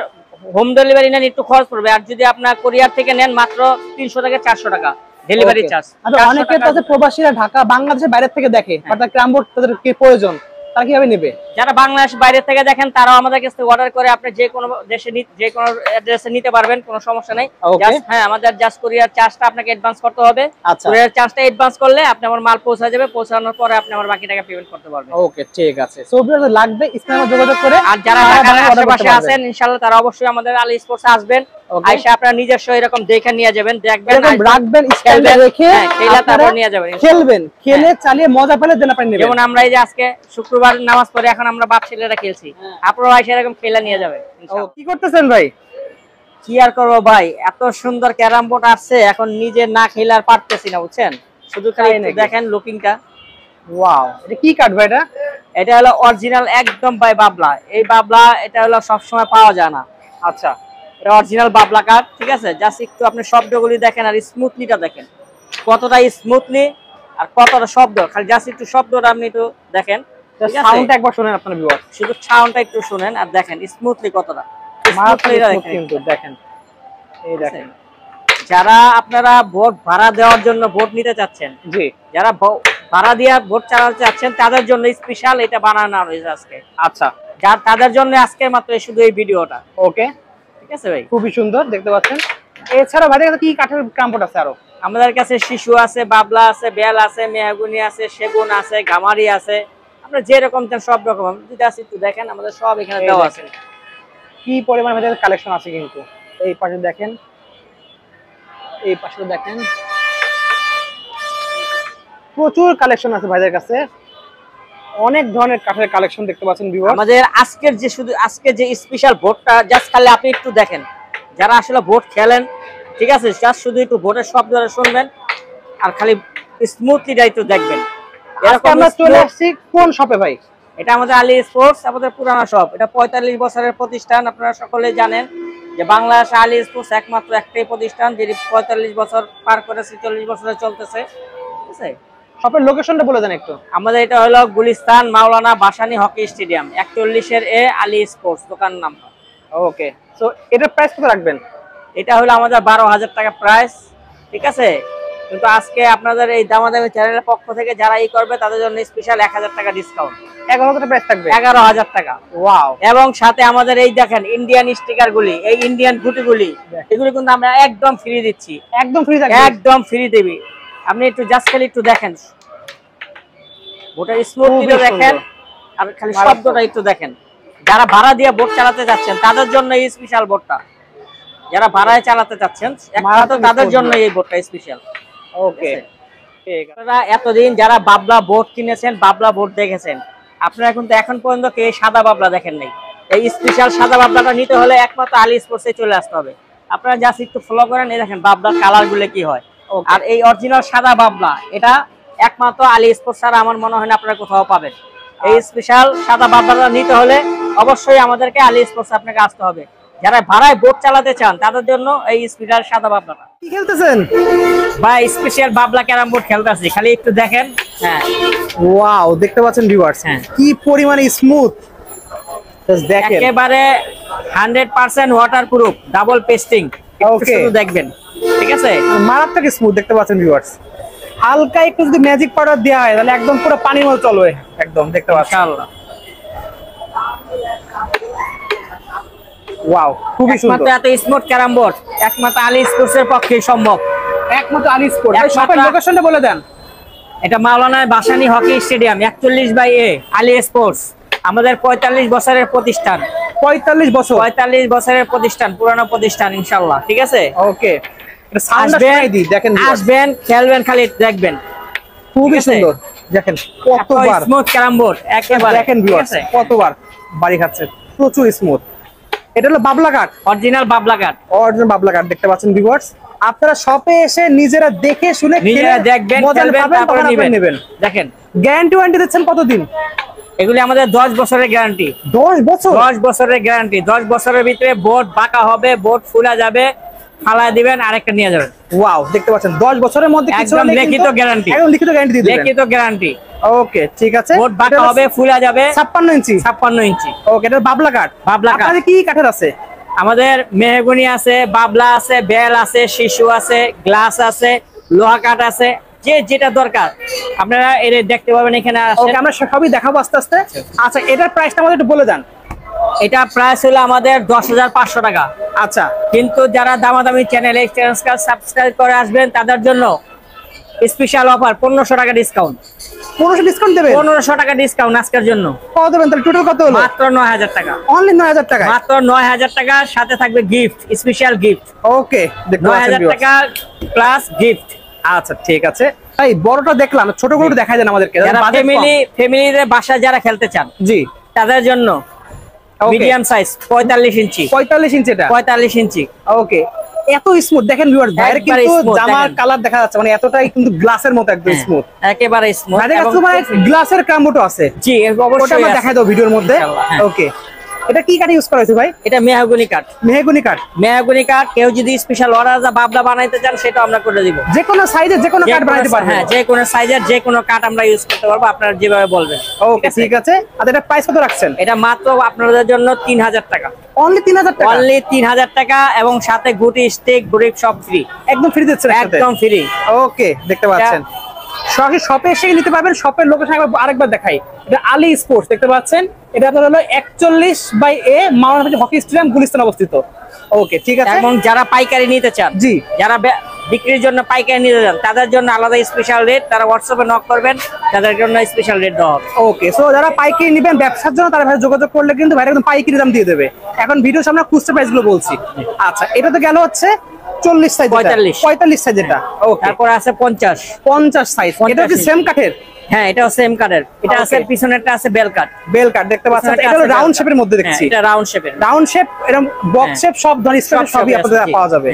S2: হোম ডেলিভারি নেন একটু খরচ পড়বে, আর যদি আপনার কুরিয়ার থেকে নেন মাত্র 300 থেকে 400 টাকা ডেলিভারি চার্জ।
S1: অনেকে তো আছে প্রবাসীরা ঢাকা বাংলাদেশের বাইরে থেকে দেখে, অর্থাৎ ক্রাম বোর্ড তাদের কি প্রয়োজন, তারা কিভাবে নেবে?
S2: যারা বাংলাদেশ বাইরে থেকে দেখেন তারাও আমাদের কাছে অর্ডার করে আপনি যে কোনো দেশে যে কোনো অ্যাড্রেসে নিতে পারবেন, কোনো সমস্যা নাই। হ্যাঁ, আমাদের জাস্ট কুরিয়ার চার্জটা আপনাকে অ্যাডভান্স করতে হবে। কুরিয়ার চার্জটা অ্যাডভান্স করলে আপনি আমার মাল পৌঁছে যাবে, পৌঁছানোর পরে আপনি আমার বাকি টাকা পেমেন্ট করতে পারবেন।
S1: ওকে, ঠিক আছে। সো ভিউয়ার্স লাগবে স্ক্রিনে যোগাযোগ করে।
S2: আর যারা ঢাকার আশেপাশে আছেন ইনশাআল্লাহ তারা অবশ্যই আমাদের আলী স্পোর্টসে আসবেন, আইসা আপনারা নিজস্ব এরকম দেখে নিয়ে যাবেন, দেখবেন,
S1: রাখবেন, স্টাইলে রেখে
S2: খেলা তারপর নিয়ে যাবেন,
S1: খেলবেন, খেলে চালিয়ে মজা পেলে দেন আপনি নেবেন।
S2: যেমন আমরা এই যে আজকে শুক্রবার নামাজ পড়ে এখন আমরা বাপ ছেলেরা খেলছি, আপনারা আইসা এরকম খেলা নিয়ে যাবেন ইনশাআল্লাহ।
S1: কি করতেছেন ভাই?
S2: কি আর করবো ভাই, এত সুন্দর ক্যারাম বোর্ড আসছে, এখন নিজে না খেলে আর পারতেছি না, বুঝছেন। শুধু খালি দেখেন লুকিংটা।
S1: ওয়াও, এটা কি কাঠ ভাই?
S2: এটা হলো অরিজিনাল একদম ভাই বাবলা। এই বাবলা এটা হলো সবসময় পাওয়া যায় না।
S1: আচ্ছা,
S2: এটা অরিজিনাল বাবলা কাঠ। ঠিক আছে, জাস্ট একটু আপনি শব্দগুলি দেখেন আর স্মুথলিটা দেখেন, কতটা স্মুথলি আর কতটা শব্দ। খালি জাস্ট একটু শব্দটা আপনি একটু দেখেন,
S1: সাউন্ডটা একবার শুনেন আপনারা ভিউয়ার,
S2: শুধু সাউন্ডটা একটু শুনেন আর দেখেন স্মুথলি কতটা
S1: দেখেন। এই দেখেন,
S2: যারা আপনারা বোট ভাড়া দেওয়ার জন্য বোট নিতে চাচ্ছেন,
S1: জি,
S2: যারা ভাড়া দিয়ে বোট চালাতে চাচ্ছেন তাদের জন্য স্পেশাল এটা বানানো হয়েছে আজকে।
S1: আচ্ছা,
S2: যার তাদের জন্য আজকে মাত্র শুধু এই ভিডিওটা।
S1: ওকে,
S2: ঠিক আছে ভাই,
S1: খুবই সুন্দর দেখতে পাচ্ছেন। এছাড়া ভাই কি কাঠের ক্রাম বোর্ড আছে আরো?
S2: আমাদের কাছে শিশু আছে, বাবলা আছে, বেল আছে, মেহগনি আছে, সেগুন আছে, গামারি আছে, আপনারা যেরকম চান সব রকম যদি আছে একটু দেখেন, আমাদের সব এখানে দেওয়া আছে।
S1: কি পরিমাণ ভাইদের কালেকশন আছে কিন্তু। এই পাশে দেখেন, এই পাশে দেখেন, প্রচুর কালেকশন আছে ভাইদের কাছে। অনেক ধরনের কাঠের কালেকশন দেখতে পাচ্ছেন ভিউয়ার।
S2: আমাদের আজকের যে স্পেশাল বোর্ডটা জাস্ট খালি আপনি একটু দেখেন, যারা আসলে বোর্ড খেলেন, ঠিক আছে, জাস্ট শুধু একটু বোর্ডের শব্দটা শুনবেন আর খালি স্মুথলিটা একটু দেখবেন।
S1: এরকম আমরা চলে আসছি কোন শপে ভাই?
S2: এটা আমাদের আলী স্পোর্টস, আমাদের পুরানো শপ। এটা 45 বছরের প্রতিষ্ঠান। আপনারা সকলেই জানেন যে বাংলাদেশে আলী স্পোর্টস একমাত্র একটাই প্রতিষ্ঠান যেটি 45 বছর পার করে 46 বছরে চলতেছে, ঠিক আছে।
S1: শপের লোকেশনটা বলে দেন একটু।
S2: আমাদের এটা হলো গুলিস্তান মাওলানা ভাসানী হকি স্টেডিয়াম, 41 এ আলী স্পোর্টস দোকান নাম।
S1: ওকে, সো এটার প্রাইস কত রাখবেন?
S2: এটা হলো আমাদের 12,000 টাকা প্রাইস, ঠিক আছে। কিন্তু আজকে আপনাদের এই দামাদামি চ্যানেলের পক্ষ থেকে যারা এই করবে তাদের জন্য স্পেশাল 1000 টাকা ডিসকাউন্ট।
S1: 11,000 টাকা প্রাইস থাকবে।
S2: 11,000 টাকা।
S1: ওয়াও।
S2: এবং সাথে আমাদের এই দেখেন ইন্ডিয়ান স্টিকার গুলি, এই ইন্ডিয়ান গুটিগুলি, এগুলি কিন্তু আমরা একদম ফ্রি দিচ্ছি।
S1: একদম ফ্রি থাকবে?
S2: একদম ফ্রি দেবি। আপনি একটু জাস্ট খালি একটু দেখেন, ওটা স্মুথলিটা দেখেন আর খালি শব্দটা একটু দেখেন। যারা ভাড়া দিয়ে বোট চালাতে যাচ্ছেন তাদের জন্য এই স্পেশাল বোটটা, যারা ভাড়ায় চালাতে চাচ্ছেন একমাত্র তাদের জন্য এই বোটটা স্পেশাল।
S1: ওকে,
S2: আপনারা এতদিন যারা বাবলা বোট কিনেছেন, বাবলা বোট দেখেছেন, আপনারা কিন্তু এখন পর্যন্ত কেউ সাদা বাবলা দেখেন নাই। এই স্পেশাল সাদা বাবলাটা নিতে হলে একমাত্র আলী স্পোর্টসে চলে আসতে হবে। আপনারা জাস্ট একটু ফলো করেন, এই দেখেন বাবলার কালার গুলো কি হয়। আর এই অরিজিনাল সাদা বাবলা এটা একমাত্র আলী স্পোর্টস ছাড়া আমার মনে হয় না আপনারা কোথাও পাবেন। এই স্পেশাল সাদা বাবলাটা নিতে হলে অবশ্যই আমাদেরকে আলী স্পোর্টস আপনাকে আসতে হবে। যারা ভাড়ায় বোট চালাতে চান তাদের জন্য এই স্পেশাল সাদা বাবলাটা।
S1: কি খেলতেছেন
S2: ভাই? স্পেশাল বাবলা ক্যারাম বোর্ড খেলতেছি, খালি একটু দেখেন। হ্যাঁ,
S1: ওয়াও, দেখতে পাচ্ছেন ভিউয়ার্স কি পরিমাণে স্মুথ। দেখেন
S2: একেবারে 100% ওয়াটারপ্রুফ, ডাবল পেস্টিং।
S1: ওকে,
S2: শুধু দেখবেন, ঠিক আছে।
S1: মারাত্মক স্মুথ দেখতে পাচ্ছেন ভিউয়ার্স। হালকা একটু যদি ম্যাজিক পাউডার দেওয়া হয় তাহলে একদম পুরো পানির মতো চলবে একদম, দেখতে পাচ্ছেন।
S2: ইনশাআল্লাহ।
S1: ওয়াও, খুবই সুন্দর।
S2: এত স্মুথ ক্যারাম বোর্ড একমাত্র আলী স্পোর্টস এর পক্ষেই সম্ভব।
S1: একমাত্র আলী স্পোর্টস। শপের লোকেশনটা বলে দেন।
S2: এটা Maulana Bhasani hockey stadium, 41/A Ali sports. আমাদের 45 বছরের প্রতিষ্ঠান।
S1: 45 বছর?
S2: 45 বছরের প্রতিষ্ঠান, পুরানো প্রতিষ্ঠান ইনশাআল্লাহ, ঠিক আছে।
S1: ওকে, এটা সাউন্ডটা শুনাই দিই, দেখেন
S2: আসবেন, খেলবেন, খালি দেখবেন।
S1: খুবই সুন্দর। দেখেন কতবার
S2: স্মুথ ক্যারাম বোর্ড একেবারে,
S1: দেখেন ভিউয়ার্স কতবার বাড়ি খাচ্ছে, প্রচুর স্মুথ। এটা হলো বাবলা কাঠ,
S2: অরিজিনাল বাবলা কাঠ।
S1: অরিজিনাল বাবলা কাঠ দেখতে পাচ্ছেন ভিউয়ার্স। আপনারা শপে এসে নিজেরা দেখে শুনে
S2: নিজেরা দেখবেন, খেলবেন, তারপরে নেবেন। দেখেন
S1: গ্যারান্টি ওয়ারেন্টি দিচ্ছেন কতদিন?
S2: এগুলি আমাদের 10 বছরের গ্যারান্টি।
S1: 10 বছর?
S2: 10 বছরের গ্যারান্টি। 10 বছরের ভিতরে বোর্ড বাঁকা হবে, বোর্ড ফুলা যাবে, ফালায় দিবেন, আরেকটা নিয়ে যাবেন।
S1: ওয়াও, দেখতে পাচ্ছেন 10 বছরের মধ্যে কিছু
S2: একদম লিখিত গ্যারান্টি।
S1: একদম লিখিত গ্যারান্টি দিয়ে দিবেন।
S2: লিখিত গ্যারান্টি।
S1: ওকে, ঠিক আছে।
S2: বোর্ড বাঁকা হবে, ফুলা যাবে।
S1: 56 ইঞ্চি?
S2: 56 ইঞ্চি।
S1: ওকে, এটা বাবলা কাঠ।
S2: বাবলা কাঠ।
S1: আপনাদের কি কাঠের আছে?
S2: আমাদের মেহগনি আছে, বাবলা আছে, বেল আছে, শিশু আছে, গ্লাস আছে, লোহা কাঠ আছে, যে যেটা দরকার আপনারা এর দেখতে পাবেন এখানে আছে।
S1: ওকে, আমরা সবই দেখাবো আস্তে আস্তে। আচ্ছা, এটার প্রাইসটা আমাদের একটু বলে দেন।
S2: এটা প্রাইস হলো আমাদের 10,500 টাকা।
S1: আচ্ছা,
S2: কিন্তু যারা দামাদামি চ্যানেলে সাবস্ক্রাইব করে আসবেন তাদের জন্য স্পেশাল অফার 1500 টাকা ডিসকাউন্ট।
S1: 1500 ডিসকাউন্ট দেবেন?
S2: 1500 টাকা ডিসকাউন্ট আজকের জন্য।
S1: কত দেবেন তাহলে? টোটাল কত হলো?
S2: মাত্র 9000 টাকা।
S1: অনলি 9000 টাকা?
S2: মাত্র 9000 টাকা, সাথে থাকবে গিফট, স্পেশাল গিফট।
S1: ওকে,
S2: 9000 টাকা প্লাস গিফট।
S1: আচ্ছা, ঠিক আছে। ভাই বড়টা দেখলাম, ছোটগুলো দেখাই দেন আমাদেরকে।
S2: যারা ফ্যামিলিতে বাসায় যারা খেলতে চান,
S1: জি,
S2: তাদের জন্য মিডিয়াম সাইজ 45 ইঞ্চি।
S1: 45 ইঞ্চি? এটা
S2: 45 ইঞ্চি।
S1: ওকে, এত স্মুথ দেখেন ভিউয়ার্স। ভাইয়ের কিন্তু জামার কালার দেখা যাচ্ছে, মানে এতটাই কিন্তু গ্লাসের মতো একদম স্মুথ,
S2: একেবারে স্মুথ।
S1: ভাইয়ের কাছে মানে গ্লাসের ক্রামবোটো আছে?
S2: জি, অবশ্যই
S1: আমরা দেখাই দাও ভিডিওর মধ্যে। ওকে, এটা কি কাঠ ইউজ করা হয়েছে ভাই?
S2: এটা মেহগনি কাঠ।
S1: মেহগনি কাঠ?
S2: মেহগনি কাঠ। কেউ যদি স্পেশাল অর্ডার বাবলা বানাইতে চান সেটা আমরা করে দিব।
S1: যে কোনো সাইজের যে কোনো কাঠ বানাইতে পারবেন?
S2: হ্যাঁ, যে কোনো সাইজের যে কোনো কাঠ আমরা ইউজ করতে পারবো, আপনারা যেভাবে বলবেন।
S1: ওকে, ঠিক আছে। আর এটা প্রাইস কত রাখছেন?
S2: এটা মাত্র আপনাদের জন্য 3000 টাকা।
S1: অনলি 3000 টাকা?
S2: অনলি 3000 টাকা, এবং সাথে গুটি, স্টিক, গ্রিপ সব ফ্রি।
S1: একদম ফ্রি দিচ্ছেন?
S2: একদম ফ্রি।
S1: ওকে, দেখতে পাচ্ছেন সরাসরি শপে এসে নিতে পারবেন। শপের লোকেশন আরেকবার দেখাই। এটা আলী স্পোর্টস, দেখতে পাচ্ছেন। এটা আপনার হলো 41/A মাওলানা হকি স্টেডিয়াম, গুলিস্তান অবস্থিত। ওকে, ঠিক আছে।
S2: এবং যারা পাইকারি নিতে চান,
S1: জি,
S2: যারা বিক্রির জন্য পাইকারি নিতে যান তাদের জন্য আলাদা স্পেশাল রেট, তারা হোয়াটসঅ্যাপে নক করবেন, তাদের জন্য স্পেশাল রেট দেওয়া হবে।
S1: ওকে, সো যারা পাইকারি নেবেন ব্যবসার জন্য তারা ভাই যোগাযোগ করলে কিন্তু ভাই একদম পাইকারি দাম দিয়ে দেবে। এখন ভিডিও সামনে খুচরা প্রাইস গুলো বলছি। আচ্ছা, এটা তো গেল হচ্ছে 40 সাইজ, 45 সাইজ এটা। ওকে,
S2: তারপর আছে
S1: 50 সাইজ। এটা কি সেম কাঠের?
S2: হ্যাঁ, এটাও সেম কাঠের। এটা আছে পিছনেরটা আছে বেল কাট।
S1: বেল কাট দেখতে পাচ্ছেন, এটা হলো রাউন্ড শেপের মধ্যে দেখছি।
S2: এটা রাউন্ড শেপের,
S1: রাউন্ড শেপ, এরকম বক্স শেপ, সব ধরনের স্টাইল সবই আপনাদের পাওয়া যাবে।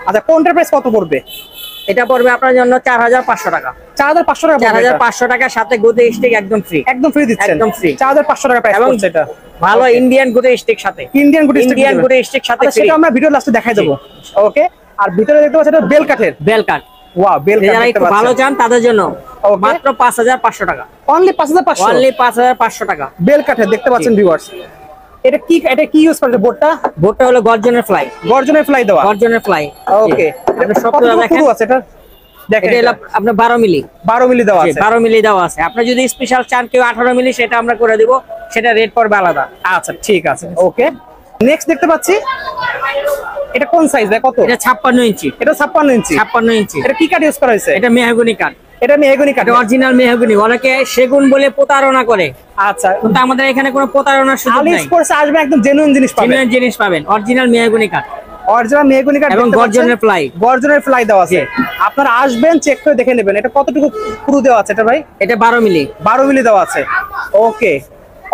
S1: আচ্ছা, কোনটার প্রাইস কত পড়বে?
S2: এটা পড়বে আপনার জন্য 4500 টাকা।
S1: 4500 টাকা?
S2: 4500 টাকার সাথে গুতে স্টিক একদম ফ্রি।
S1: একদম ফ্রি দিচ্ছেন?
S2: একদম ফ্রি।
S1: 4500 টাকা প্রাইস পড়ছে এটা।
S2: ভালো ইন্ডিয়ান গুতে স্টিক সাথে,
S1: ইন্ডিয়ান গুতে
S2: স্টিক সাথে ফ্রি।
S1: সেটা আমরা ভিডিও লাস্টে দেখাই দেব। ওকে, আর ভিতরে দেখতে পাচ্ছেন এটা বেল কাঠের।
S2: বেল কাট,
S1: ওয়াও, বেল কাট।
S2: যারা একটু ভালো চান তাদের জন্য মাত্র 5500 টাকা।
S1: অনলি 5500?
S2: অনলি 5500 টাকা।
S1: বেল কাঠের দেখতে পাচ্ছেন ভিউয়ার্স। এটা কি ইউজ করে বোর্ডটা?
S2: বোর্ডটা হলো গর্জনের ফ্লাই।
S1: গর্জনের ফ্লাই দেওয়া?
S2: গর্জনের ফ্লাই।
S1: ওকে,
S2: আপনি সবটা দেখেন
S1: আছে এটা। দেখেন
S2: এটা আপনার 12 মিলি।
S1: 12 মিলি দেওয়া আছে?
S2: 12 মিলি দেওয়া আছে। আপনি যদি স্পেশাল চান কেউ 18 মিলি, সেটা আমরা করে দিব, সেটা রেট পড়বে আলাদা।
S1: আচ্ছা, ঠিক আছে। ওকে, নেক্সট দেখতে পাচ্ছি এটা কোন সাইজ ভাই? কত?
S2: এটা 56 ইঞ্চি।
S1: এটা 56 ইঞ্চি?
S2: 56 ইঞ্চি।
S1: এটা কি কাঠ ইউজ করা হয়েছে?
S2: এটা মেহগনি কাঠ।
S1: এটা মেহগনি কাঠ?
S2: Original mahogany. অনেকে সেগুন বলে প্রতারণা করে।
S1: আচ্ছা,
S2: কিন্তু আমাদের এখানে কোনো প্রতারণার সুযোগ নাই।
S1: আলি স্পোর্টস আসবে, একদম জেনুইন জিনিস পাবেন।
S2: জেনুইন জিনিস পাবেন, অরিজিনাল মেহগনি কাঠ।
S1: অরিজিনাল মেহগনি কাঠ
S2: এবং গর্জনের ফ্লাই।
S1: গর্জনের ফ্লাই দেওয়া আছে। আপনারা আসবেন, চেক করে দেখে নেবেন। এটা কতটুকু পুরো দেওয়া আছে এটা ভাই?
S2: এটা 12 মিলি।
S1: 12 মিলি দেওয়া আছে। ওকে,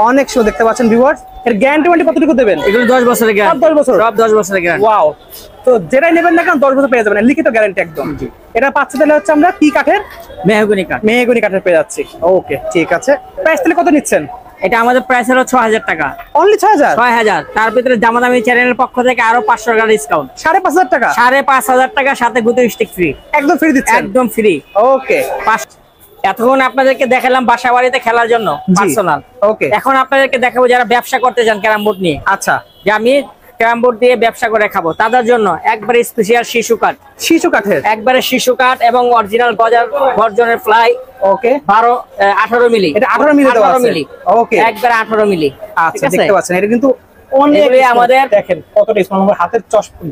S1: অনেক সুন্দর দেখতে পাচ্ছেন ভিউয়ার্স। এর গ্যারান্টি কতটুকু দেবেন?
S2: এগুলো 10 বছরের গ্যারান্টি।
S1: 10 বছর?
S2: সব 10 বছরের গ্যারান্টি।
S1: ওয়াও, তো যেটাই নেবেন না কেন 10 বছর পেয়ে যাবেন, লিখিত গ্যারান্টি একদম। এটা পাচ্ছি তাহলে হচ্ছে আমরা কি কাঠের?
S2: মেহগনি কাঠ।
S1: মেহগনি কাঠের পেয়ে যাচ্ছি। ওকে, ঠিক আছে। প্রাইস তাহলে কত নিচ্ছেন?
S2: এটা আমাদের প্রাইস হলো 6000 টাকা।
S1: অনলি 6000?
S2: 6000। তার ভিতরে দামাদামি চ্যানেলের পক্ষ থেকে আরো 500 টাকা ডিসকাউন্ট।
S1: 5500 টাকা?
S2: 5500 টাকার সাথে গুতো স্টিক ফ্রি।
S1: একদম ফ্রি দিচ্ছেন?
S2: একদম ফ্রি।
S1: ওকে,
S2: এতক্ষণ আপনাদেরকে দেখালাম বাসা বাড়িতে খেলার জন্য পার্সোনাল।
S1: ওকে,
S2: এখন আপনাদেরকে দেখাবো যারা ব্যবসা করতে চান ক্যারাম বোর্ড নিয়ে।
S1: আচ্ছা,
S2: যে আমি ক্যারাম বোর্ড দিয়ে ব্যবসা করে খাবো, তাদের জন্য একবারে স্পেশাল শিশু কাঠ।
S1: শিশু কাঠের?
S2: একবারে শিশু কাঠ এবং অরিজিনাল গর্জনের ফ্লাই।
S1: ওকে,
S2: 18 মিলি।
S1: এটা 18 মিলি দেওয়া আছে?
S2: 18 মিলি।
S1: ওকে,
S2: একবারে 18 মিলি।
S1: আচ্ছা, দেখতে পাচ্ছেন এটা কিন্তু অনেক
S2: আমাদের
S1: দেখেন কতটা স্মুথ। হাতের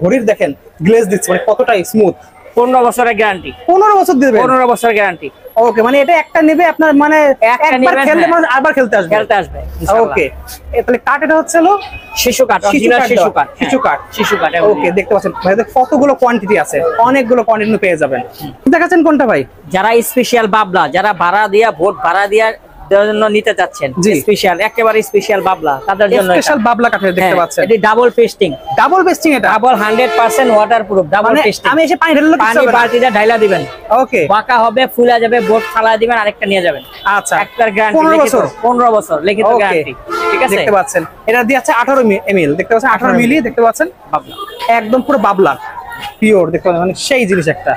S1: ঘড়ির দেখেন গ্লেজ দিচ্ছে, মানে কতটা স্মুথ।
S2: 15 বছরের গ্যারান্টি।
S1: 15 বছর দিবেন?
S2: 15 বছরের গ্যারান্টি।
S1: ওকে, মানে এটা একটা নেবে আপনার, মানে একবার খেলতে মানে আবার খেলতে আসবে। ওকে, তাহলে কাঠ এটা হচ্ছে হলো
S2: শিশু কাঠ। অরিজিনাল শিশু কাঠ।
S1: শিশু কাঠ?
S2: শিশু কাঠ।
S1: ওকে, দেখতে পাচ্ছেন ভাই কতগুলো কোয়ান্টিটি আছে, অনেকগুলো কোয়ান্টিটি পেয়ে যাবেন। দেখাচ্ছেন কোনটা ভাই?
S2: যারা স্পেশাল বাবলা, যারা ভাড়া দিয়া ভোট ভাড়া দিয়া জন্য নিতে চাচ্ছেন, স্পেশাল একেবারে স্পেশাল বাবলা, তাদের জন্য
S1: স্পেশাল বাবলা কাঠের দেখতে পাচ্ছেন।
S2: এটা ডাবল পেস্টিং।
S1: Double pasting? এটা
S2: ডাবল 100% ওয়াটারপ্রুফ। Double pasting.
S1: আমি এসে পানি ঢেলে
S2: পানি বালতিটা ঢাইলা দিবেন।
S1: ওকে,
S2: বাঁকা হবে, ফুলে যাবে, বোট ফালা দিবেন, আরেকটা নিয়ে যাবেন।
S1: আচ্ছা,
S2: একটার গ্যারান্টি
S1: 15 বছর?
S2: 15 বছর লিখিত গ্যারান্টি। ঠিক আছে,
S1: দেখতে পাচ্ছেন এটা দিয়ে আছে 18 ml। দেখতে পাচ্ছেন 18 মিলি, দেখতে পাচ্ছেন
S2: বাবলা,
S1: একদম পুরো বাবলা পিওর। দেখতে পাচ্ছেন, মানে সেই জিনিস একটা।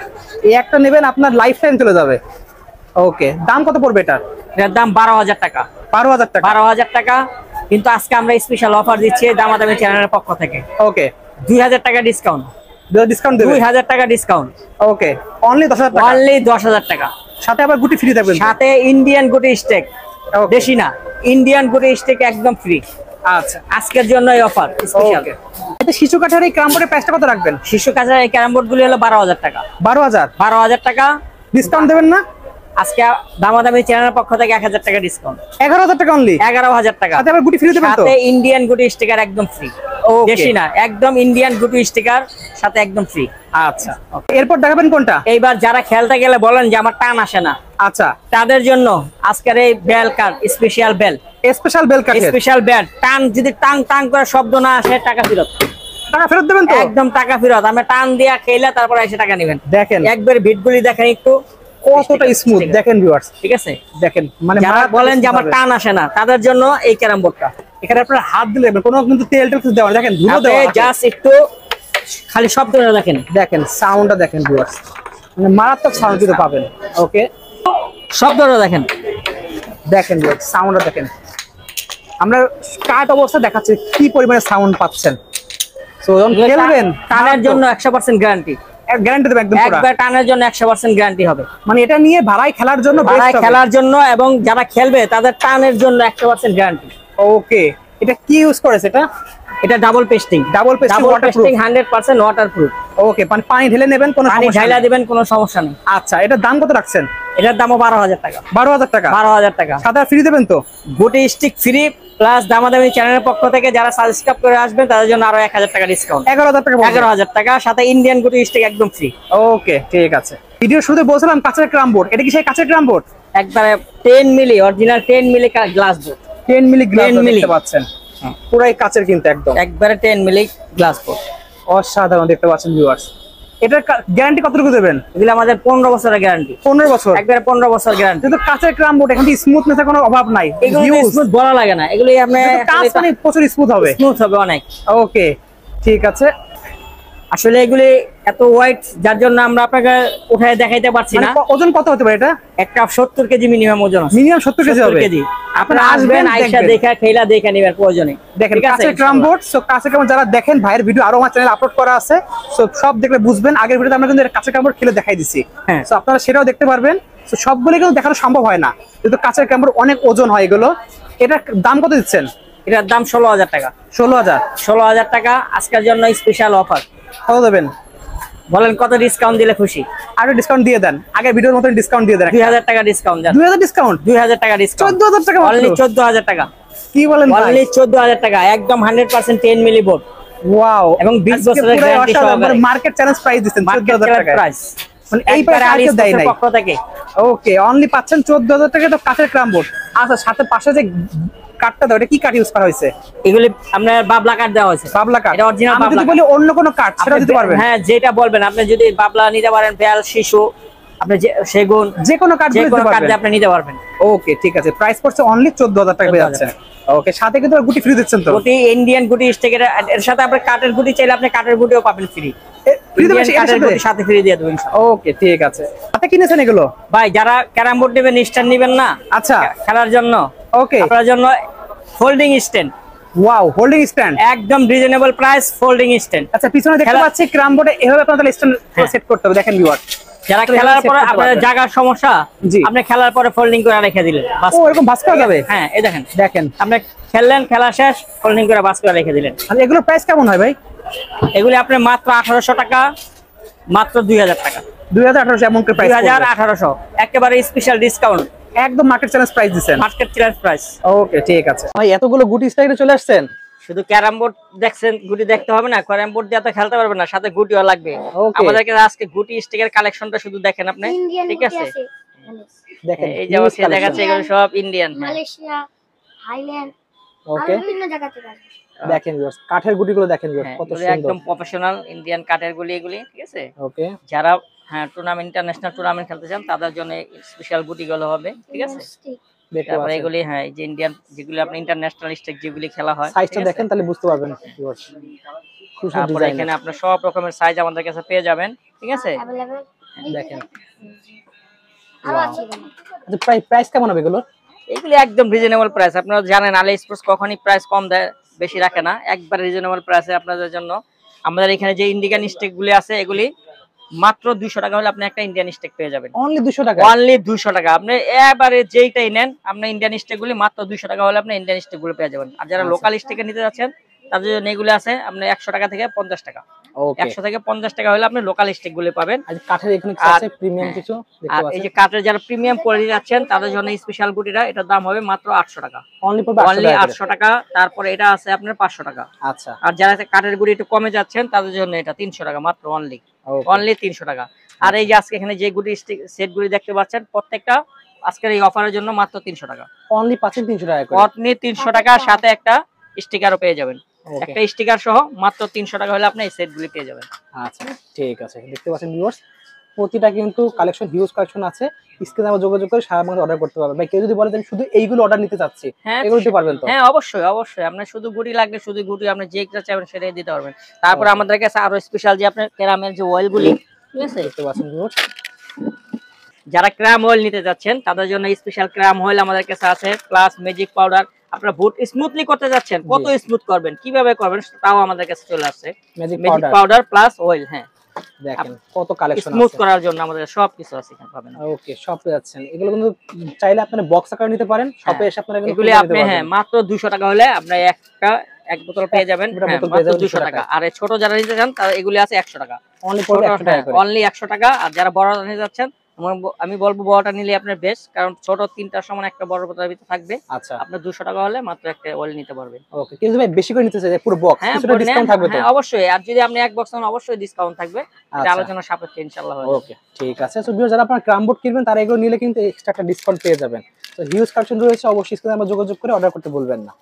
S1: এই একটা নেবেন আপনার লাইফ টাইম চলে যাবে। ওকে, দাম কত পড়বে এটার?
S2: এটার দাম 12000 টাকা।
S1: 12000 টাকা?
S2: 12000 টাকা। কিন্তু আজকে আমরা স্পেশাল অফার দিচ্ছি দামাদামি চ্যানেলের পক্ষ থেকে।
S1: ওকে,
S2: 2000 টাকা ডিসকাউন্ট।
S1: ডিসকাউন্ট দেবেন?
S2: 2000 টাকা ডিসকাউন্ট।
S1: ওকে, অনলি 10000 টাকা?
S2: অনলি 10000 টাকা।
S1: সাথে আবার গুটি ফ্রি থাকবে?
S2: সাথে ইন্ডিয়ান গুটি স্টেক, বেশি না, ইন্ডিয়ান গুটি স্টেক একদম ফ্রি।
S1: আচ্ছা,
S2: আজকের জন্য এই অফার স্পেশাল।
S1: এটা শিশু কাঠের এই ক্যারাম বোর্ডের প্রাইসটা কত রাখবেন?
S2: শিশু কাঠের এই ক্যারাম বোর্ড গুলি হলো 12000 টাকা।
S1: 12000?
S2: 12000 টাকা।
S1: ডিসকাউন্ট দেবেন না?
S2: আজকে দামাদামি চ্যানেলের পক্ষ থেকে 1000 টাকা ডিসকাউন্ট।
S1: 11000 টাকা অনলি?
S2: 11000 টাকা।
S1: সাথে আবার গুটি ফ্রি দেবেন তো?
S2: সাথে ইন্ডিয়ান গুটি স্টিকার একদম ফ্রি। বেশি না, একদম ইন্ডিয়ান গুটি স্টিকার সাথে একদম ফ্রি।
S1: আচ্ছা, এরপর দেখাবেন কোনটা?
S2: এইবার যারা খেলতে গেলে বলেন যে আমার টান আসে না,
S1: আচ্ছা,
S2: তাদের জন্য আজকের এই বেল কাট, স্পেশাল বেল,
S1: স্পেশাল বেল কাট,
S2: স্পেশাল বেল। টান যদি টাং টাং করে শব্দ না আসে, টাকা ফেরত।
S1: টাকা ফেরত দেবেন তো?
S2: একদম টাকা ফেরত। আমি টান দিয়া খেলে তারপর এসে টাকা নেবেন।
S1: দেখেন
S2: একবার ভিটগুলি দেখেন একটু
S1: কতটা স্মুথ, দেখেন ভিউয়ার্স।
S2: ঠিক আছে,
S1: দেখেন, মানে
S2: যারা বলেন যে আমার টান আসে না, তাদের জন্য এই ক্যারাম বোর্ডটা।
S1: এখানে আপনার হাত দিলে কোনো কিন্তু তেল কিছু দেওয়া, দেখেন ধুলো দেওয়া,
S2: জাস্ট একটু খালি শব্দটা দেখেন,
S1: দেখেন সাউন্ডটা দেখেন ভিউয়ার্স, মানে মারাত্মক সাউন্ড কিন্তু পাবেন। ওকে,
S2: শব্দটা দেখেন,
S1: দেখেন ভিউয়ার্স সাউন্ডটা দেখেন। আমরা কাট অবস্থা দেখাচ্ছি কি পরিমাণে সাউন্ড পাচ্ছেন। সো যখন খেলবেন
S2: টানের জন্য 100% গ্যারান্টি।
S1: গ্যারান্টি দেবেন একদম পুরো।
S2: একবার টানের জন্য 100% গ্যারান্টি হবে।
S1: মানে এটা নিয়ে ভাড়ায় খেলার জন্য,
S2: ভাড়ায় খেলার জন্য এবং যারা খেলবে তাদের টানের জন্য 100% গ্যারান্টি।
S1: ওকে, এটা কি ইউজ করেছে? এটা
S2: এটা ডাবল পেস্টিং ওয়াটারপ্রুফ 100% ওয়াটারপ্রুফ।
S1: ওকে, মানে পানি ঢেলে নেবেন কোনো
S2: পানি
S1: সমস্যা
S2: ঢাইলা
S1: নেই।
S2: দিবেন কোনো সমস্যা নেই।
S1: আচ্ছা, এটার দাম কত রাখছেন?
S2: এটার দামও 12,000 টাকা।
S1: 12,000 টাকা?
S2: 12,000 টাকা।
S1: সাদা ফ্রি দেবেন তো?
S2: গুটি স্টিক ফ্রি প্লাস দামাদামি চ্যানেলের পক্ষ থেকে যারা সাবস্ক্রাইব করে আসবেন তাদের জন্য আরো 1000 টাকা ডিসকাউন্ট।
S1: 11,000 টাকা?
S2: 11,000 টাকা, সাথে ইন্ডিয়ান গুটি স্টিক একদম ফ্রি।
S1: ওকে, ঠিক আছে। ভিডিও শুরুতে বলছিলাম কাঁচের ক্রাম বোর্ড, এটা কি সেই কাঁচের ক্রাম বোর্ড?
S2: একবারে 10 milli original 10 milli glass board.
S1: 10 milli glass
S2: 10 milli
S1: দেখতে পাচ্ছেন, পুরাই কাঁচের কিন্তু একদম
S2: একবারে 10 মিলি গ্লাস বোর্ড।
S1: অসাধারণ দেখতে পাচ্ছেন ভিউয়ার্স। এটার গ্যারান্টি কতটুকু দেবেন?
S2: এগুলো আমাদের 15 বছরের গ্যারান্টি।
S1: 15 বছর?
S2: একবারে 15 বছর গ্যারান্টি।
S1: কিন্তু কাঁচের ক্রাম বোর্ড এখন স্মুথনেসের কোনো অভাব নাই,
S2: এগুলো স্মুথ বলা লাগে না, এগুলো আপনি
S1: কাঁচ মানে প্রচুর স্মুথ হবে।
S2: স্মুথ হবে অনেক।
S1: ওকে, ঠিক আছে।
S2: আসলে এগুলি এত ওয়েট যার জন্য আমরা আপনাকে উঠায় দেখাইতে পারছি না।
S1: ওজন কত হতে পারে এটা?
S2: একটা 70 কেজি মিনিমাম ওজন আছে।
S1: মিনিমাম 70 কেজি হবে?
S2: আপনারা আসবেন, আইসা দেখা খেলা দেখে নেবেন প্রয়োজনে।
S1: দেখেন কাঁচের ক্রাম বোর্ড। সো কাঁচের ক্রাম যারা দেখেন, ভাইয়ের ভিডিও আরো আমার চ্যানেলে আপলোড করা আছে, সো সব দেখলে বুঝবেন। আগের ভিডিওতে আমরা কিন্তু কাঁচের ক্রাম বোর্ড খেলে দেখাই দিছি, সো আপনারা সেটাও দেখতে পারবেন। সো সবগুলো কিন্তু দেখানো সম্ভব হয় না, কিন্তু কাঁচের ক্রাম বোর্ড অনেক ওজন হয় এগুলো। এটার দাম কত দিচ্ছেন?
S2: এটার দাম 16,000 টাকা।
S1: 16,000
S2: টাকা আজকের জন্য স্পেশাল অফার।
S1: কত দেবেন
S2: বলেন, কত ডিসকাউন্ট দিলে খুশি?
S1: আরো ডিসকাউন্ট দিয়ে দেন, আগের ভিডিওর মতন ডিসকাউন্ট দিয়ে দেন।
S2: 2000 টাকা ডিসকাউন্ট দেন।
S1: 2000 ডিসকাউন্ট?
S2: 2000 টাকা ডিসকাউন্ট।
S1: 14,000 টাকা?
S2: অনলি 14,000 টাকা।
S1: কি বলেন ভাই?
S2: অনলি 14,000 টাকা, একদম 100% 10 মিলি বোর্ড।
S1: ওয়াও,
S2: এবং 20 বছরের গ্যারান্টি সহকারে।
S1: মার্কেট চ্যালেঞ্জ প্রাইস দিচ্ছেন 14,000 টাকা
S2: প্রাইস,
S1: মানে এই প্রাইস আর কেউ দেয় নাই
S2: পক্ষ থেকে।
S1: ওকে, অনলি পাচ্ছেন 14,000 টাকা তো কাঁচের ক্রাম বোর্ড। আচ্ছা, সাথে পাশে যে কাঠটা দাও, এটা কি কাঠ ইউজ করা হয়েছে?
S2: এগুলি আপনার বাবলা কাঠ দেওয়া হয়েছে।
S1: বাবলা কাঠ?
S2: এটা অরিজিনাল
S1: আমি
S2: বাবলা।
S1: যদি বলি অন্য কোনো কাঠ সেটা দিতে পারবেন?
S2: হ্যাঁ, যেটা বলবেন আপনি। যদি বাবলা নিতে পারেন, বেল, শিশু, আপনি সেগুন,
S1: যে কোনো কাঠ দিতে পারবেন।
S2: আপনি নিতে পারবেন।
S1: ওকে, ঠিক আছে। প্রাইস পড়ছে অনলি 14,000 টাকা পেয়ে যাচ্ছেন। ওকে, সাথে কিন্তু গুটি ফ্রি দিচ্ছেন তো?
S2: গুটি ইন্ডিয়ান গুটি স্টিকের এর সাথে আপনি কাঠের গুটি চাইলে আপনি কাঠের গুটিও পাবেন ফ্রি। কাঠের গুটি সাথে ফ্রি দিয়ে দেবেন।
S1: ওকে, ঠিক আছে। সাথে কিনেছেন এগুলো?
S2: ভাই, যারা ক্যারাম বোর্ড নেবেন, স্ট্যান্ড নেবেন না
S1: আচ্ছা
S2: খেলার জন্য,
S1: ওকে,
S2: আপনার জন্য folding stand.
S1: Wow, holding stand
S2: একদম রিজনেবল প্রাইস, ফোল্ডিং স্ট্যান্ড।
S1: আচ্ছা, পিছনে দেখতে পাচ্ছি ক্রাম বোর্ডে এভাবে আপনাদের স্ট্যান্ড সেট করতে হবে। দেখেন ভিউয়ার,
S2: যারা খেলার পরে আপনার জায়গার সমস্যা, আপনি খেলার পরে ফোল্ডিং করে রেখে দিলেন,
S1: ও এরকম ভাঁজ করা যাবে?
S2: হ্যাঁ, এই দেখেন
S1: দেখেন,
S2: আপনি খেললেন, খেলা শেষ, ফোল্ডিং করে ভাঁজ করে রেখে দিলেন।
S1: আর এগুলোর প্রাইস কেমন হয় ভাই?
S2: এগুলি আপনি মাত্র 1800 টাকা, মাত্র 2000 টাকা।
S1: 2018 এমন করে প্রাইস?
S2: 2018 একেবারে স্পেশাল ডিসকাউন্ট,
S1: একদম মার্কেট চ্যালেঞ্জ প্রাইস দিবেন।
S2: Market challenge price.
S1: ওকে, ঠিক আছে ভাই। এতগুলো গুটি স্টাইলে চলে আসছেন,
S2: শুধু ক্যারাম বোর্ড দেখছেন, গুটি দেখতে হবে না। ক্যারাম বোর্ড দিয়ে তো খেলতে পারবেন না, সাথে গুটিও লাগবে। আমাদেরকে আজকে গুটি স্টিকের কালেকশনটা শুধু দেখেন আপনি, ঠিক আছে?
S1: দেখেন,
S2: এই যে অবস্থা দেখাচ্ছে, এগুলো সব ইন্ডিয়ান,
S3: মালয়েশিয়া, থাইল্যান্ড,
S1: ওকে,
S3: বিভিন্ন জায়গা থেকে।
S1: দেখেন ভিউয়ার্স, কাঠের গুটিগুলো দেখেন ভিউয়ার্স, কত সুন্দর,
S2: একদম প্রফেশনাল ইন্ডিয়ান কাঠের গুলি এগুলি, ঠিক আছে?
S1: ওকে,
S2: যারা টুর্নামেন্ট, ইন্টারন্যাশনাল টুর্নামেন্ট খেলতে চান তাদের জন্য স্পেশাল গুটিগুলো হবে, ঠিক আছে? তারপরে এগুলি এই যে ইন্ডিয়ান যেগুলি আপনি ইন্টারন্যাশনাল স্টেক যেগুলি খেলা হয়,
S1: সাইজটা দেখেন তাহলে বুঝতে পারবেন ভিউয়ার্স।
S2: তারপরে এখানে আপনি সব রকমের সাইজ আমাদের কাছে পেয়ে যাবেন, ঠিক আছে?
S1: দেখেন,
S3: আরো আছে।
S1: আচ্ছা, প্রাইস কেমন হবে এগুলো?
S2: এগুলি একদম রিজনেবল প্রাইস। আপনারা জানেন আলী স্পোর্টস কখনই প্রাইস কম দেয়, বেশি রাখে না। একবার রিজনেবল প্রাইসে আপনাদের জন্য। আমাদের এখানে যে ইন্ডিয়ান স্টেক গুলি আছে, এগুলি মাত্র 200 টাকা হলে আপনি একটা ইন্ডিয়ান স্টেক পেয়ে যাবেন।
S1: অনলি 200 টাকা?
S2: অনলি 200 টাকা। আপনি এবারে যেইটাই নেন, আপনি ইন্ডিয়ান স্টেক গুলি মাত্র 200 টাকা হলে আপনি ইন্ডিয়ান স্টেক গুলো পেয়ে যাবেন। আর যারা লোকাল স্টেকে নিতে যাচ্ছেন তাদের জন্য এগুলো আছে আপনি 100 টাকা থেকে 50 টাকা। 100 থেকে 50 টাকা হলে আপনি লোকাল স্টেক গুলো পাবেন।
S1: আর কাঠের এখানে কি আছে প্রিমিয়াম কিছু দেখতে পাচ্ছেন?
S2: এই যে কাঠের যারা প্রিমিয়াম কোয়ালিটি যাচ্ছেন তাদের জন্য স্পেশাল গুটিটা, এটার দাম হবে মাত্র 800 টাকা।
S1: অনলি
S2: 800 টাকা। তারপরে এটা আছে আপনার 500 টাকা।
S1: আচ্ছা,
S2: আর যারা কাঠের গুটি একটু কমে যাচ্ছেন তাদের জন্য এটা 300 টাকা মাত্র, অনলি 300 টাকা। আর এই যে আজকে এখানে যে গুটি সেট গুলি দেখতে পাচ্ছেন, প্রত্যেকটা আজকের এই অফারের জন্য মাত্র 300 টাকা।
S1: অনলি পাচ্ছেন 300 টাকা করে?
S2: অনলি 300 টাকা, সাথে একটা স্টিকারও পেয়ে যাবেন। একটা স্টিকার সহ মাত্র 300 টাকা হলে আপনি এই সেট গুলি পেয়ে যাবেন।
S1: আচ্ছা, ঠিক আছে। দেখতে পাচ্ছেন ভিউয়ার্স, প্রতিটা কিন্তু কালেকশন, হিউজ কালেকশন আছে। স্ক্রিনে আমরা যোগাযোগ করে সারা বাংলাদেশে অর্ডার করতে পারবেন। ভাই, কেউ যদি বলে আমি শুধু এইগুলো অর্ডার নিতে চাচ্ছি, এগুলো দিতে পারবেন তো?
S2: হ্যাঁ, অবশ্যই অবশ্যই। আপনার শুধু গুটি লাগলে শুধু গুটি, আপনি যেটা চাইবেন সেটাই দিতে পারবেন। তারপর আমাদের কাছে আরো স্পেশাল যে আপনার ক্যারামের যে অয়েল গুলি, ঠিক আছে?
S1: দেখতে পাচ্ছেন ভিউয়ার্স,
S2: যারা ক্রাম অয়েল নিতে যাচ্ছেন তাদের জন্য স্পেশাল ক্রাম অয়েল আমাদের কাছে আছে, প্লাস ম্যাজিক পাউডার। আপনারা বুট স্মুথলি করতে যাচ্ছেন, কত স্মুথ করবেন, কিভাবে করবেন, তাও আমাদের কাছে চলে আসছে। Magic powder plus oil. হ্যাঁ,
S1: দেখেন কত কালেকশন আছে।
S2: স্মুথ করার জন্য আমাদের সবকিছু আছে এখানে পাবেন।
S1: ওকে, সব যাচ্ছেন। এগুলো কিন্তু চাইলে আপনারা বক্স আকারে নিতে পারেন, শপে এসে আপনারা
S2: এগুলো আপনি মাত্র 200 টাকা হলে আপনি এক বোতল পেয়ে যাবেন
S1: একটা
S2: হ্যাঁ,
S1: বোতল পেয়ে
S2: মাত্র
S1: যাবেন
S2: 200 টাকা। আর এই ছোট যারা নিতে চান তারা এগুলি আছে 100 টাকা।
S1: অনলি পড়বে 100 টাকা করে।
S2: অনলি 100 টাকা। আর যারা বড় নিতে যাচ্ছেন আমি বলবো বড়টা নিলে আপনার বেস্ট, কারণ ছোট 3টার সমান একটা বড় বোতলের ভিতরে থাকবে।
S1: আচ্ছা
S2: আপনার 200 টাকা হলে মাত্র একটা অয়েল নিতে পারবেন।
S1: ওকে, কিন্তু ভাই বেশি করে নিতে চাই পুরো বক্স,
S2: হ্যাঁ
S1: কিছুটা ডিসকাউন্ট থাকবে তো?
S2: হ্যাঁ অবশ্যই, আর যদি আপনি এক বক্স নেন অবশ্যই ডিসকাউন্ট থাকবে, এটা
S1: আচ্ছা।
S2: আলোচনা সাপেক্ষে ইনশাআল্লাহ হয়ে যাবে।
S1: ওকে ঠিক আছে। সো ভিউয়ার যারা আপনারা ক্রাম বোর্ড কিনবেন তারা এগুলো নিলে কিন্তু এক্সট্রা একটা ডিসকাউন্ট পেয়ে যাবেন। তো হিউজ কালেকশন রয়েছে, অবশ্যই স্ক্রিনে আমরা যোগাযোগ করে অর্ডার করতে ভুলবেন না।